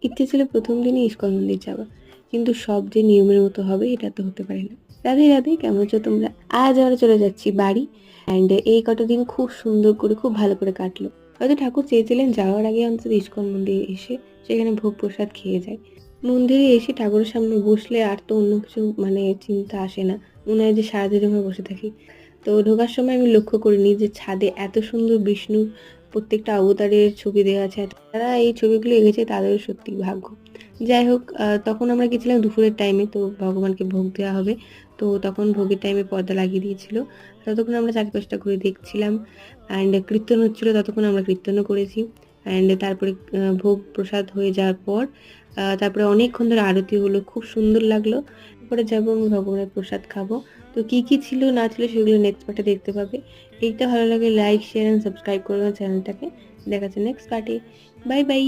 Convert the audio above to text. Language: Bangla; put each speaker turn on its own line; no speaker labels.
ইচ্ছে ছিল প্রথম দিনই ইস্কন মন্দির যাওয়া, কিন্তু সব যে নিয়মের মতো হবে এটা তো হতে পারে না। রাধে রাধে, কেমন আছো তোমরা? আজ আমরা চলে যাচ্ছি বাড়ি। অ্যান্ড এই কটা দিন খুব সুন্দর করে, খুব ভালো করে কাটলো। হয়তো ঠাকুর চেয়েছিলেন যাওয়ার আগে অন্তত ইস্কন মন্দিরে এসে সেখানে ভোগ প্রসাদ খেয়ে যায়। মন্দিরে এসে ঠাকুরের সামনে বসলে আর তো অন্য কিছু চিন্তা আসে না। মনে হয় যে সারাদিন আমরা বসে থাকি। তো ঢোকার সময় আমি লক্ষ্য করিনি যে ছাদে এত সুন্দর বিষ্ণুর প্রত্যেকটা অবতারের ছবি দেওয়া আছে। যারা এই ছবিগুলো এঁকেছে তাদের সত্যি ভাগ্য। যাই হোক, তখন আমরা গেছিলাম দুপুরের টাইমে, তো ভগবানকে ভোগ দেওয়া হবে। তো তখন ভোগের টাইমে পর্দা লাগিয়ে দিয়েছিল। ততক্ষণ আমরা চারিপাশটা ঘুরে দেখছিলাম। অ্যান্ড কীর্তন হচ্ছিল, ততক্ষণ আমরা কীর্তনও করেছি। অ্যান্ড তারপরে ভোগ প্রসাদ হয়ে যাওয়ার পর তারপরে অনেকক্ষণ ধরে আরতি হলো, খুব সুন্দর লাগলো। তারপরে যাবো আমি ভগবানের প্রসাদ খাবো। তো কি কি ছিল না ছিল সেগুলো নেক্সট পার্টে দেখতে পাবে। এইটা ভালো লাগে লাইক শেয়ার অ্যান্ড সাবস্ক্রাইব করবে চ্যানেলটাকে। দেখা যাচ্ছে নেক্সট পার্টে। Bye bye.